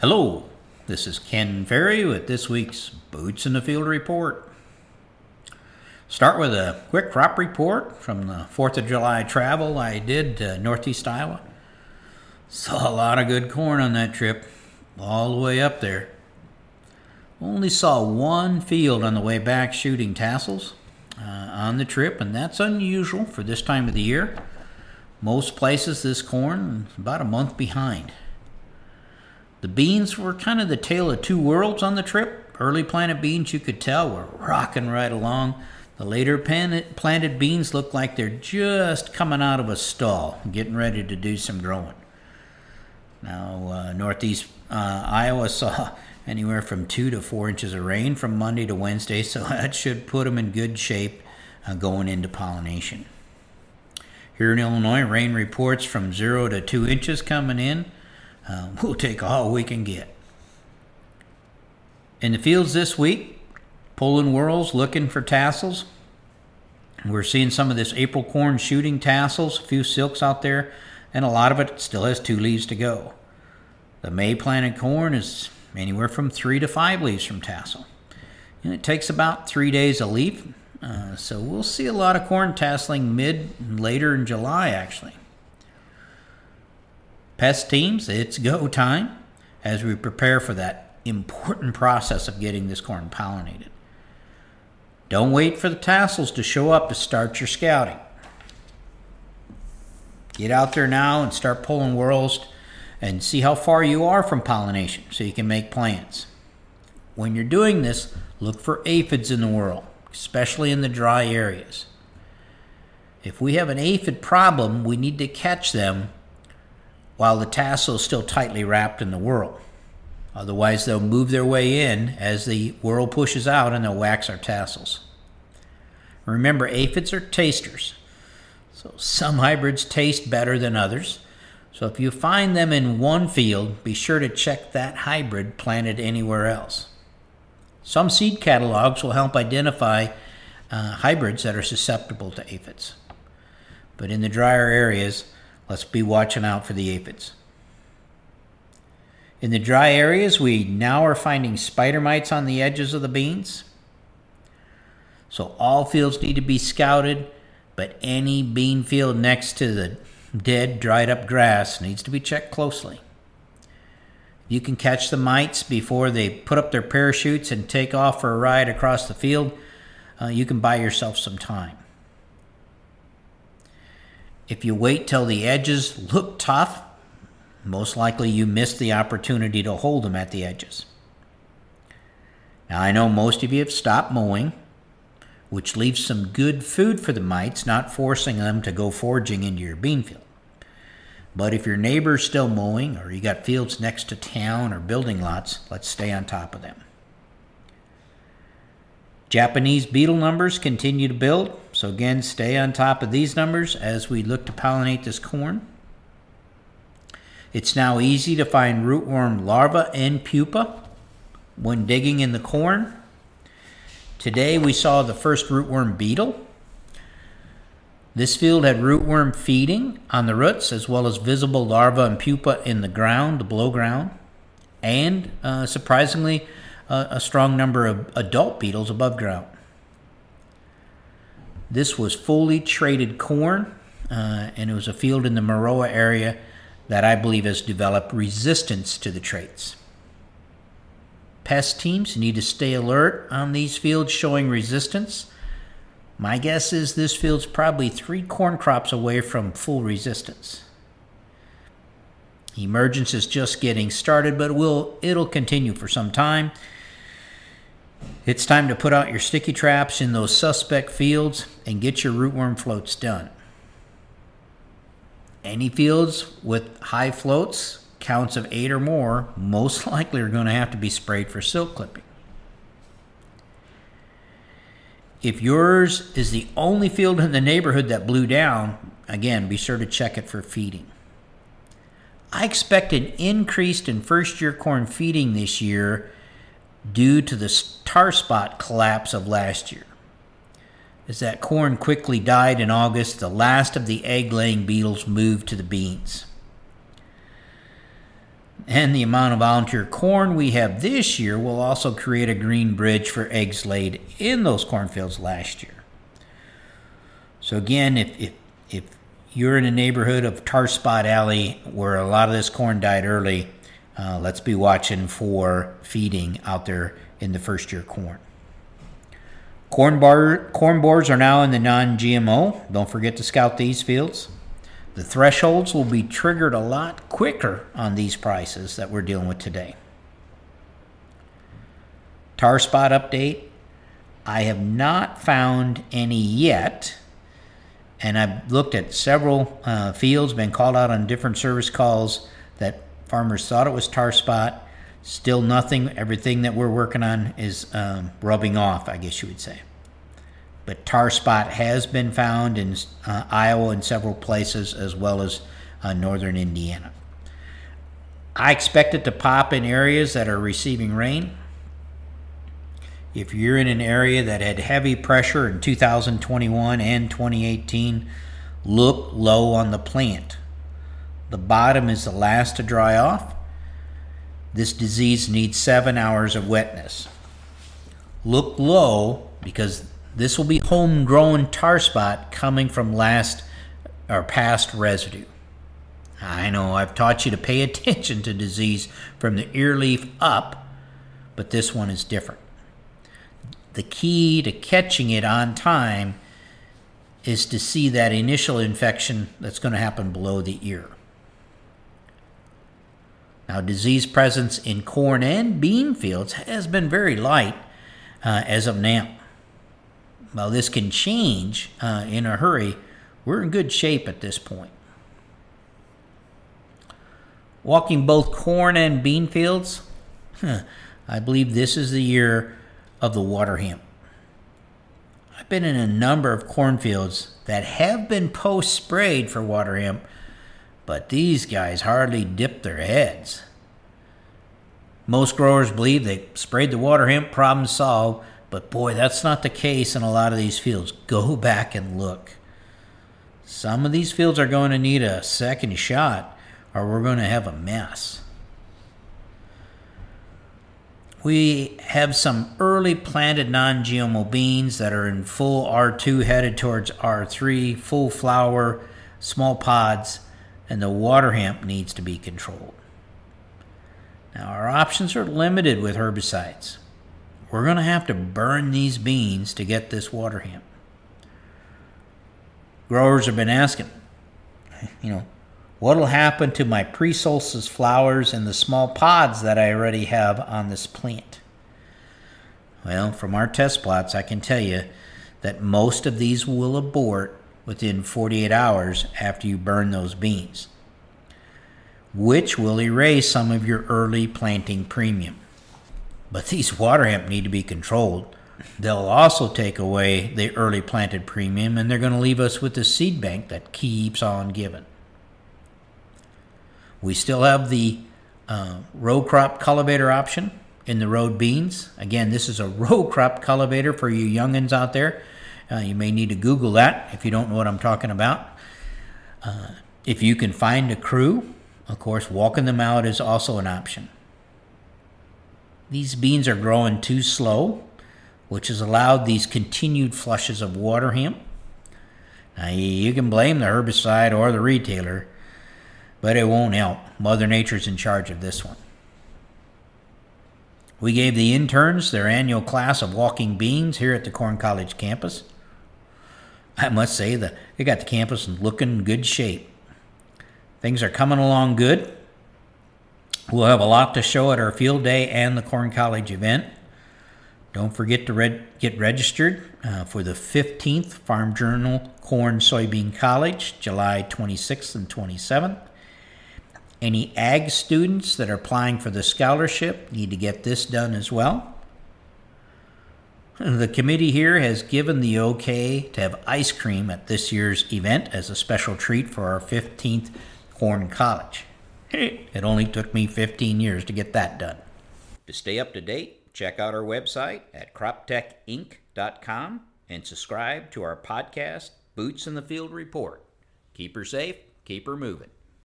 Hello, this is Ken Ferry with this week's Boots in the Field report. Start with a quick crop report from the 4th of July travel I did to northeast Iowa. Saw a lot of good corn on that trip, all the way up there. Only saw one field on the way back shooting tassels on the trip, and that's unusual for this time of the year. Most places this corn is about a month behind. The beans were kind of the tale of two worlds on the trip. Early planted beans, you could tell, were rocking right along. The later planted beans look like they're just coming out of a stall, getting ready to do some growing. Now, northeast Iowa saw anywhere from 2 to 4 inches of rain from Monday to Wednesday, so that should put them in good shape going into pollination. Here in Illinois, rain reports from 0 to 2 inches coming in. We'll take all we can get. In the fields this week, pulling whirls looking for tassels. We're seeing some of this April corn shooting tassels, a few silks out there, and a lot of it still has 2 leaves to go. The May planted corn is anywhere from 3 to 5 leaves from tassel. And it takes about 3 days a leaf, so we'll see a lot of corn tasseling mid and later in July actually. Pest teams, it's go time as we prepare for that important process of getting this corn pollinated. Don't wait for the tassels to show up to start your scouting. Get out there now and start pulling whirls and see how far you are from pollination so you can make plans. When you're doing this, look for aphids in the whirl, especially in the dry areas. If we have an aphid problem, we need to catch them while the tassel is still tightly wrapped in the whirl. Otherwise, they'll move their way in as the whirl pushes out and they'll wax our tassels. Remember, aphids are tasters. So some hybrids taste better than others. So if you find them in one field, be sure to check that hybrid planted anywhere else. Some seed catalogs will help identify hybrids that are susceptible to aphids. But in the drier areas, let's be watching out for the aphids. In the dry areas, we now are finding spider mites on the edges of the beans. So all fields need to be scouted, but any bean field next to the dead, dried up grass needs to be checked closely. You can catch the mites before they put up their parachutes and take off for a ride across the field. You can buy yourself some time. If you wait till the edges look tough, most likely you missed the opportunity to hold them at the edges. Now I know most of you have stopped mowing, which leaves some good food for the mites, not forcing them to go foraging into your bean field. But if your neighbor's still mowing or you got fields next to town or building lots, let's stay on top of them. Japanese beetle numbers continue to build, so again, stay on top of these numbers as we look to pollinate this corn. It's now easy to find rootworm larvae and pupa when digging in the corn. Today we saw the first rootworm beetle. This field had rootworm feeding on the roots as well as visible larvae and pupa in the ground, the below ground, and surprisingly a strong number of adult beetles above ground. This was fully traded corn, and it was a field in the Maroa area that I believe has developed resistance to the traits. Pest teams need to stay alert on these fields showing resistance. My guess is this field's probably 3 corn crops away from full resistance. Emergence is just getting started, but it'll continue for some time. It's time to put out your sticky traps in those suspect fields and get your rootworm floats done. Any fields with high floats, counts of 8 or more, most likely are going to have to be sprayed for silk clipping. If yours is the only field in the neighborhood that blew down, again, be sure to check it for feeding. I expect an increase in first-year corn feeding this year due to the tar spot collapse of last year. As that corn quickly died in August, the last of the egg-laying beetles moved to the beans. And the amount of volunteer corn we have this year will also create a green bridge for eggs laid in those cornfields last year. So again, if you're in a neighborhood of Tar Spot Alley where a lot of this corn died early, let's be watching for feeding out there in the first year corn. Corn bores are now in the non-GMO. Don't forget to scout these fields. The thresholds will be triggered a lot quicker on these prices that we're dealing with today. Tar spot update. I have not found any yet, and I've looked at several fields, been called out on different service calls that farmers thought it was tar spot. Still nothing. Everything that we're working on is rubbing off, I guess you would say. But tar spot has been found in Iowa and several places, as well as northern Indiana. I expect it to pop in areas that are receiving rain. If you're in an area that had heavy pressure in 2021 and 2018, look low on the plant. The bottom is the last to dry off. This disease needs 7 hours of wetness. Look low because this will be homegrown tar spot coming from last or past residue. I know I've taught you to pay attention to disease from the ear leaf up, but this one is different. The key to catching it on time is to see that initial infection that's going to happen below the ear. Now, disease presence in corn and bean fields has been very light as of now. While this can change in a hurry, we're in good shape at this point. Walking both corn and bean fields, I believe this is the year of the waterhemp. I've been in a number of cornfields that have been post-sprayed for waterhemp, but these guys hardly dip their heads. Most growers believe they sprayed the waterhemp, problem solved, but boy, that's not the case in a lot of these fields. Go back and look. Some of these fields are going to need a second shot, or we're going to have a mess. We have some early planted non-GMO beans that are in full R2 headed towards R3, full flower, small pods, and the waterhemp needs to be controlled. Now, our options are limited with herbicides. We're going to have to burn these beans to get this waterhemp. Growers have been asking, what will happen to my pre-solstice flowers and the small pods that I already have on this plant? Well, from our test plots, I can tell you that most of these will abort within 48 hours after you burn those beans, which will erase some of your early planting premium. But these waterhemp need to be controlled. They'll also take away the early planted premium, and they're going to leave us with the seed bank that keeps on giving. We still have the row crop cultivator option in the road beans. Again, this is a row crop cultivator for you youngins out there. You may need to Google that if you don't know what I'm talking about. If you can find a crew, of course, walking them out is also an option. These beans are growing too slow, which has allowed these continued flushes of waterhemp. Now, you can blame the herbicide or the retailer, but it won't help. Mother Nature's in charge of this one. We gave the interns their annual class of walking beans here at the Corn College campus. I must say that they got the campus in looking good shape. Things are coming along good. We'll have a lot to show at our field day and the Corn College event. Don't forget to get registered for the 15th Farm Journal Corn Soybean College, July 26th and 27th. Any ag students that are applying for the scholarship need to get this done as well. The committee here has given the okay to have ice cream at this year's event as a special treat for our 15th Corn College. It only took me 15 years to get that done. To stay up to date, check out our website at croptechinc.com and subscribe to our podcast, Boots in the Field Report. Keep her safe, keep her moving.